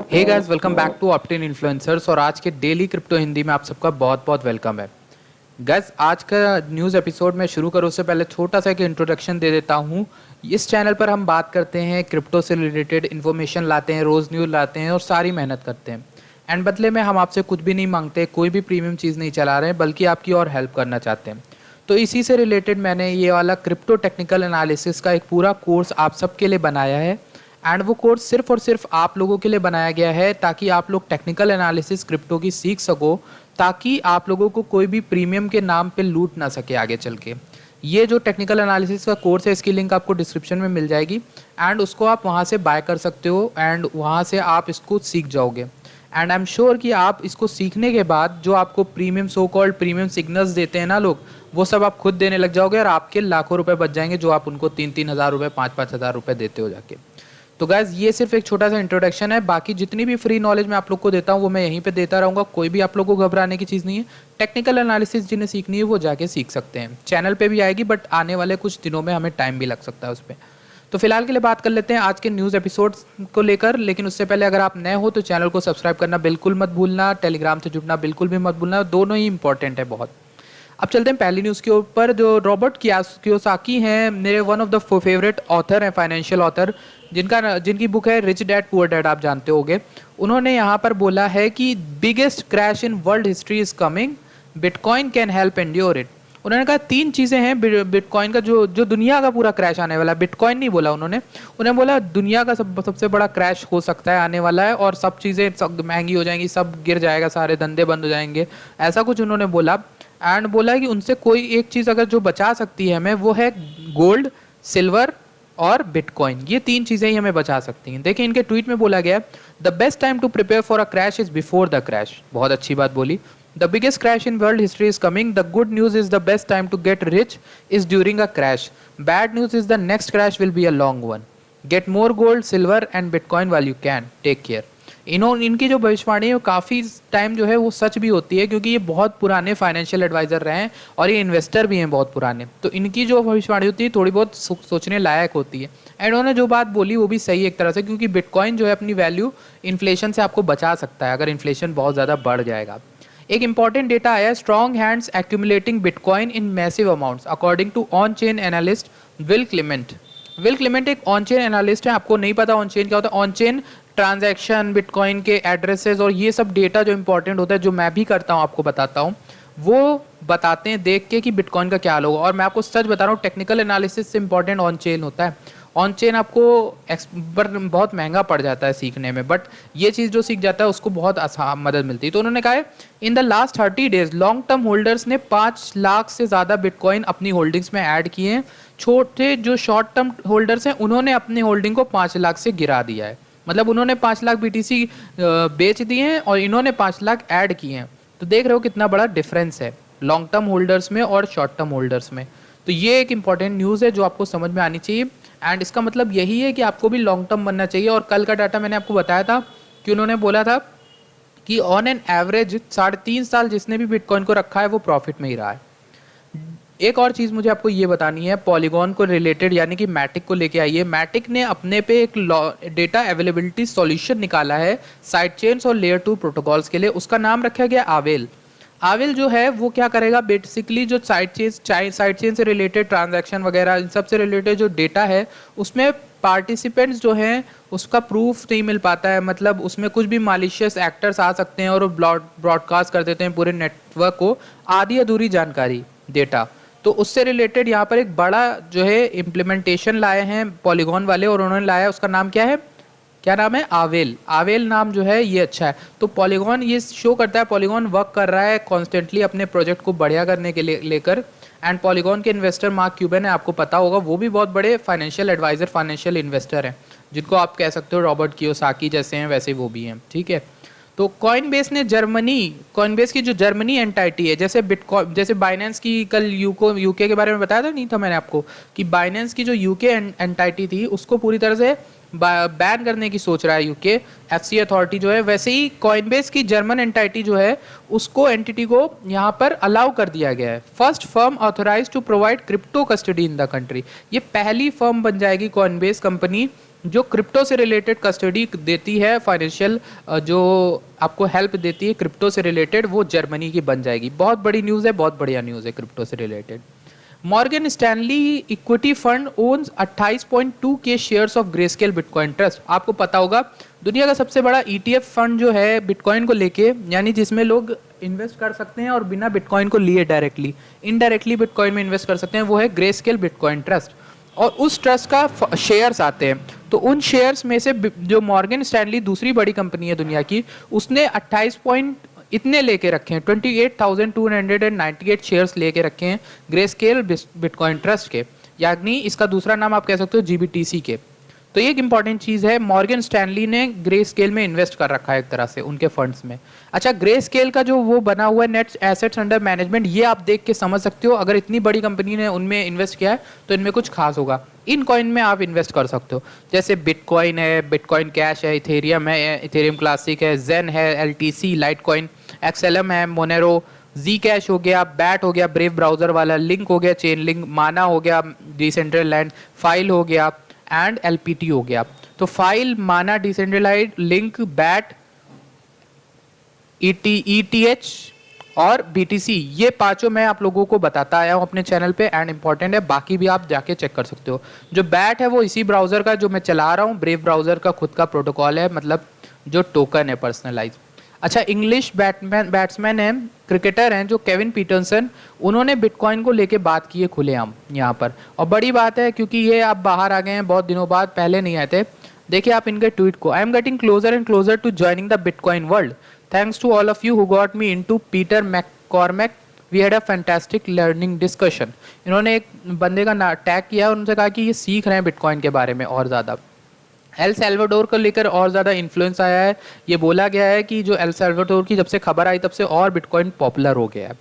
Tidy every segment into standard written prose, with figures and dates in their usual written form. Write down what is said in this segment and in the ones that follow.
Hey guys, welcome back to Optane influencers. और आज के डेली क्रिप्टो हिंदी में आप सबका बहुत बहुत वेलकम है। गाइस, आज का न्यूज़ एपिसोड में शुरू करूँ उससे पहले छोटा सा एक इंट्रोडक्शन दे देता हूँ। इस चैनल पर हम बात करते हैं क्रिप्टो से रिलेटेड इन्फॉर्मेशन लाते हैं, रोज़ न्यूज़ लाते हैं और सारी मेहनत करते हैं। एंड बदले में हम आपसे कुछ भी नहीं मांगते, कोई भी प्रीमियम चीज़ नहीं चला रहे हैं, बल्कि आपकी और हेल्प करना चाहते हैं। तो इसी से रिलेटेड मैंने ये वाला क्रिप्टो टेक्निकल एनालिसिस का एक पूरा कोर्स आप सबके लिए बनाया है। एंड वो कोर्स सिर्फ और सिर्फ आप लोगों के लिए बनाया गया है ताकि आप लोग टेक्निकल एनालिसिस क्रिप्टो की सीख सको, ताकि आप लोगों को कोई भी प्रीमियम के नाम पे लूट ना सके आगे चल के। ये जो टेक्निकल एनालिसिस का कोर्स है, इसकी लिंक आपको डिस्क्रिप्शन में मिल जाएगी एंड उसको आप वहाँ से बाय कर सकते हो एंड वहाँ से आप इसको सीख जाओगे। एंड आई एम श्योर कि आप इसको सीखने के बाद जो आपको premium so called premium signals देते हैं ना लोग, वो सब आप खुद देने लग जाओगे और आपके लाखों रुपए बच जाएंगे, जो आप उनको 3-3 हज़ार रुपये 5-5 हज़ार रुपये देते हो जाके। तो गाइज, ये सिर्फ एक छोटा सा इंट्रोडक्शन है। बाकी जितनी भी फ्री नॉलेज मैं आप लोग को देता हूँ वो मैं यहीं पे देता रहूँगा। कोई भी आप लोग को घबराने की चीज़ नहीं है। टेक्निकल एनालिसिस जिन्हें सीखनी है वो जाके सीख सकते हैं। चैनल पे भी आएगी, बट आने वाले कुछ दिनों में हमें टाइम भी लग सकता है उस पर। तो फिलहाल के लिए बात कर लेते हैं आज के न्यूज़ एपिसोड को लेकर। लेकिन उससे पहले अगर आप नए हो तो चैनल को सब्सक्राइब करना बिल्कुल मत भूलना, टेलीग्राम से जुड़ना बिल्कुल भी मत भूलना, दोनों ही इंपॉर्टेंट है बहुत। अब चलते हैं पहली न्यूज़ के ऊपर। जो रॉबर्ट कियोसाकी हैं, मेरे one of the favourite author हैं, फाइनेंशियल ऑथर, जिनकी बुक है रिच डैड पुअर डैड, आप जानते होंगे। उन्होंने यहाँ पर बोला है कि biggest crash in world history is coming, bitcoin can help endure it. उन्होंने कहा 3 चीज़ें हैं बिटकॉइन का जो दुनिया का पूरा क्रैश आने वाला है। बिटकॉइन नहीं बोला उन्होंने बोला दुनिया का सबसे बड़ा क्रैश हो सकता है, आने वाला है, और सब चीज़ें सब महंगी हो जाएंगी, सब गिर जाएगा, सारे धंधे बंद हो जाएंगे, ऐसा कुछ उन्होंने बोला। एंड बोला कि उनसे कोई एक चीज़ अगर जो बचा सकती है हमें, वो है गोल्ड, सिल्वर और बिटकॉइन। ये 3 चीज़ें ही हमें बचा सकती हैं। देखिए, इनके ट्वीट में बोला गया, the best time to prepare for a crash is before the crash. बहुत अच्छी बात बोली। The biggest crash in world history is coming, the good news is the best time to get rich is during a crash, bad news is the next crash will be a long one, get more gold silver and bitcoin while you can, take care. इनकी जो भविष्यवाणी है वो काफ़ी time जो है वो सच भी होती है, क्योंकि ये बहुत पुराने फाइनेंशियल एडवाइज़र रहे हैं और ये इन्वेस्टर भी हैं बहुत पुराने। तो इनकी जो भविष्यवाणी होती है थोड़ी बहुत सोचने लायक होती है। एंड उन्होंने जो बात बोली वो भी सही एक तरह से, क्योंकि बिटकॉइन जो है अपनी वैल्यू इन्फ्लेशन से आपको बचा सकता है अगर इन्फ्लेशन बहुत ज़्यादा बढ़ जाएगा। एक इंपॉर्टेंट डेटा आया, strong hands accumulating bitcoin in massive amounts according to on chain analyst Will Clemente. Will Clemente एक ऑन चेन एनालिस्ट है। आपको नहीं पता ऑन चेन क्या होता है? ऑन चेन ट्रांजैक्शन, बिटकॉइन के एड्रेसेस और ये सब डेटा जो इंपॉर्टेंट होता है, जो मैं भी करता हूँ आपको बताता हूँ, वो बताते हैं देख के कि बिटकॉइन का क्या हाल होगा। और मैं आपको सच बता रहा हूँ, टेक्निकल एनालिसिस से इंपॉर्टेंट ऑन चेन होता है। ऑन चेन आपको बहुत महंगा पड़ जाता है सीखने में, बट ये चीज़ जो सीख जाता है उसको बहुत आसान मदद मिलती है। तो उन्होंने कहा है, in the last 30 days long term holders ने 5 लाख से ज़्यादा बिटकॉइन अपनी होल्डिंग्स में ऐड किए हैं। छोटे जो शॉर्ट टर्म होल्डर्स हैं उन्होंने अपनी होल्डिंग को 5 लाख से गिरा दिया है। मतलब उन्होंने 5 लाख BTC बेच दिए हैं और इन्होंने 5 लाख ऐड किए हैं। तो देख रहे हो कितना बड़ा डिफरेंस है लॉन्ग टर्म होल्डर्स में और शॉर्ट टर्म होल्डर्स में। तो ये एक इंपॉर्टेंट न्यूज़ है जो आपको समझ में आनी चाहिए। एंड इसका मतलब यही है कि आपको भी लॉन्ग टर्म बनना चाहिए। और कल का डाटा मैंने आपको बताया था कि उन्होंने बोला था कि ऑन एन एवरेज 3.5 साल जिसने भी बिटकॉइन को रखा है वो प्रॉफिट में ही रहा है। एक और चीज़ मुझे आपको ये बतानी है, पॉलीगॉन को रिलेटेड, यानी कि मैटिक को लेके आई है। मैटिक ने अपने पे एक डेटा अवेलेबिलिटी सॉल्यूशन निकाला है साइड चेन्स और लेयर 2 प्रोटोकॉल्स के लिए। उसका नाम रखा गया आवेल। आवेल जो है वो क्या करेगा, बेसिकली जो साइड चेन से रिलेटेड ट्रांजैक्शन वगैरह इन सब से रिलेटेड जो डेटा है उसमें पार्टिसिपेंट्स जो हैं उसका प्रूफ नहीं मिल पाता है। मतलब उसमें कुछ भी मालिशियस एक्टर्स आ सकते हैं और ब्रॉडकास्ट कर देते हैं पूरे नेटवर्क को आधी अधूरी जानकारी, डेटा। तो उससे रिलेटेड यहाँ पर एक बड़ा जो है इम्प्लीमेंटेशन लाए हैं पॉलीगॉन वाले, और उन्होंने लाया, उसका नाम क्या है, क्या नाम है, आवेल। आवेल नाम जो है ये अच्छा है। तो पॉलीगॉन ये शो करता है पॉलीगॉन वर्क कर रहा है कॉन्स्टेंटली अपने प्रोजेक्ट को बढ़िया करने के लिए लेकर। एंड पॉलीगॉन के इन्वेस्टर मार्क क्यूबन है, आपको पता होगा, वो भी बहुत बड़े फाइनेंशियल एडवाइजर, फाइनेंशियल इन्वेस्टर हैं, जिनको आप कह सकते हो रॉबर्ट कियोसाकी जैसे हैं, वैसे वो भी हैं, ठीक है। तो कॉइनबेस ने कॉइनबेस की जो जर्मनी एंटाइटी है, जैसे बाइनेंस की कल यूके के बारे में बताया था, नहीं था मैंने आपको, कि बाइनेंस की जो यूके एंटाइटी थी उसको पूरी तरह से बैन करने की सोच रहा है यूके एफसी अथॉरिटी जो है। वैसे ही कॉइनबेस की जर्मन एंटाइटी जो है उसको एंटिटी को यहाँ पर अलाउ कर दिया गया है। First firm authorise to provide crypto custody in the country. ये पहली फर्म बन जाएगी कॉइनबेस कंपनी जो क्रिप्टो से रिलेटेड कस्टडी देती है, फाइनेंशियल जो आपको हेल्प देती है क्रिप्टो से रिलेटेड, वो जर्मनी की बन जाएगी। बहुत बड़ी न्यूज़ है, बहुत बढ़िया न्यूज़ है क्रिप्टो से related. Morgan Stanley equity fund owns 28.2 K shares of Grayscale Bitcoin Trust. आपको पता होगा दुनिया का सबसे बड़ा ETF फंड जो है बिटकॉइन को लेके, यानी जिसमें लोग इन्वेस्ट कर सकते हैं और बिना बिटकॉइन को लिए डायरेक्टली इनडायरेक्टली बिटकॉइन में इन्वेस्ट कर सकते हैं, वो है ग्रेस्केल बिटकॉइन ट्रस्ट। और उस ट्रस्ट का शेयर्स आते हैं, तो उन शेयर्स में से जो मॉर्गन स्टैनली दूसरी बड़ी कंपनी है दुनिया की, उसने 28 पॉइंट इतने लेके रखे हैं, 28,298 शेयर्स लेके रखे हैं ग्रेस्केल बिटकॉइन ट्रस्ट के, यानी इसका दूसरा नाम आप कह सकते हो GBTC के। तो ये एक इंपॉर्टेंट चीज़ है, मॉर्गन स्टैनली ने ग्रे स्केल में इन्वेस्ट कर रखा है एक तरह से उनके फंड्स में। अच्छा, ग्रे स्केल का जो वो बना हुआ है नेट एसेट्स अंडर मैनेजमेंट, ये आप देख के समझ सकते हो अगर इतनी बड़ी कंपनी ने उनमें इन्वेस्ट किया है तो इनमें कुछ खास होगा। इन कॉइन में आप इन्वेस्ट कर सकते हो, जैसे बिटकॉइन है, बिटकॉइन कैश है, इथेरियम है, इथेरियम क्लासिक है, जेन है, LTC, लाइट कॉइन, XLM है, मोनेरो, जी कैश हो गया, बैट हो गया, ब्रेव ब्राउजर वाला, लिंक हो गया, चेन लिंक, माना हो गया, डिसेंट्रलाइज्ड, फाइल हो गया एंड LPT हो गया। तो फाइल, माना, डिसेंट्रलाइज्ड, लिंक, बैट, ETH और BTC, ये पांचों मैं आप लोगों को बताता आया हूँ अपने चैनल पे एंड इंपॉर्टेंट है, बाकी भी आप जाके चेक कर सकते हो। जो बैट है वो इसी ब्राउज़र का जो मैं चला रहा हूँ, ब्रेव ब्राउज़र का खुद का प्रोटोकॉल है, मतलब जो टोकन है पर्सनलाइज। अच्छा, इंग्लिश बैट्समैन हैं, क्रिकेटर हैं जो केविन पीटरसन, उन्होंने बिटकॉइन को लेके बात की है खुलेआम यहाँ पर। और बड़ी बात है क्योंकि ये आप बाहर आ गए हैं बहुत दिनों बाद, पहले नहीं आए थे। देखिए आप इनके ट्वीट को, I am getting closer and closer to joining the bitcoin world, thanks to all of you who got me into Peter McCormack, we had a fantastic learning discussion. इन्होंने एक बंदे का टैग किया और उनसे कहा कि ये सीख रहे हैं बिटकॉइन के बारे में और ज़्यादा। एल सैल्वाडोर को लेकर और ज़्यादा इन्फ्लुएंस आया है, ये बोला गया है कि जो एल सैल्वाडोर की जब से खबर आई तब से और बिटकॉइन पॉपुलर हो गया है।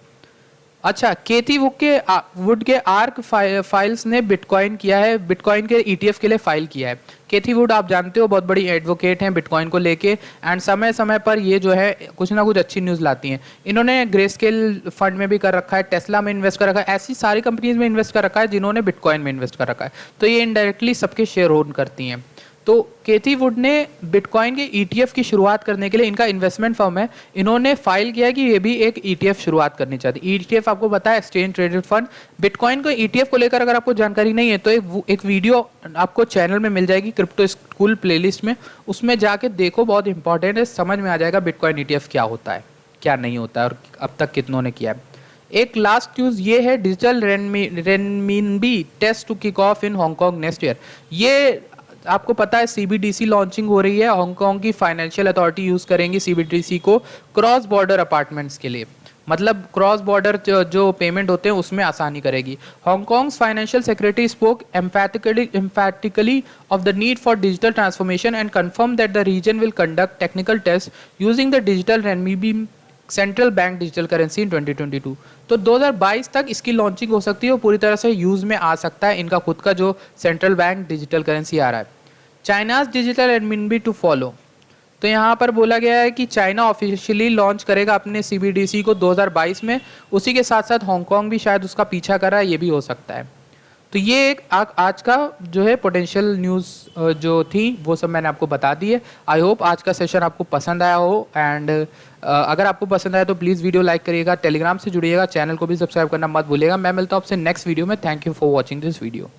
अच्छा, केथी वुड के आर्क फाइल्स ने बिटकॉइन किया है, बिटकॉइन के ETF के लिए फाइल किया है। केथी वुड आप जानते हो बहुत बड़ी एडवोकेट हैं बिटकॉइन को लेके एंड समय समय पर ये जो है कुछ ना कुछ अच्छी न्यूज़ लाती हैं। इन्होंने ग्रेस्केल फंड में भी कर रखा है, टेस्ला में इन्वेस्ट कर रखा है, ऐसी सारी कंपनीज में इन्वेस्ट कर रखा है जिन्होंने बिटकॉइन में इन्वेस्ट कर रखा है। तो ये इनडायरेक्टली सबके शेयर होल्ड करती हैं। तो केथी वुड ने बिटकॉइन के ETF की शुरुआत करने के लिए, इनका इन्वेस्टमेंट फर्म है, इन्होंने फाइल किया कि ये भी एक ETF शुरुआत करनी चाहती है। ETF आपको पता है एक्सचेंज ट्रेडेड फंड। बिटकॉइन को ETF को लेकर अगर आपको जानकारी नहीं है तो एक वीडियो आपको चैनल में मिल जाएगी क्रिप्टो स्कूल प्लेलिस्ट में, उसमें जाके देखो, बहुत इंपॉर्टेंट है, समझ में आ जाएगा बिटकॉइन ETF क्या होता है, क्या नहीं होता है और अब तक कितनों ने किया है। एक लास्ट न्यूज़ ये है, digital renminbi test to kick off in Hong Kong next year. ये आपको पता है CBDC लॉन्चिंग हो रही है, हांगकांग की फाइनेंशियल अथॉरिटी यूज़ करेंगी CBDC को क्रॉस बॉर्डर अपार्टमेंट्स के लिए, मतलब क्रॉस बॉर्डर जो पेमेंट होते हैं उसमें आसानी करेगी। Hong Kong's financial secretary spoke emphatically of the need for digital transformation and confirmed that the region will conduct technical tests using the digital renminbi central bank digital currency in 2022। तो 2022 तक इसकी launching हो सकती है और पूरी तरह से यूज़ में आ सकता है इनका खुद का जो सेंट्रल बैंक डिजिटल करेंसी आ रहा है। China's digital renminbi to follow, तो यहाँ पर बोला गया है कि चाइना ऑफिशियली लॉन्च करेगा अपने CBDC को 2022 में, उसी के साथ साथ हांगकांग भी शायद उसका पीछा कर रहा है, ये भी हो सकता है। तो ये एक आज का जो है पोटेंशियल न्यूज़ जो थी वो सब मैंने आपको बता दी है। आई होप आज का सेशन आपको पसंद आया हो एंड अगर आपको पसंद आया तो प्लीज़ वीडियो लाइक करिएगा, टेलीग्राम से जुड़िएगा, चैनल को भी सब्सक्राइब करना मत भूलिएगा। मैं मिलता हूँ आपसे नेक्स्ट वीडियो में। Thank you for watching this video.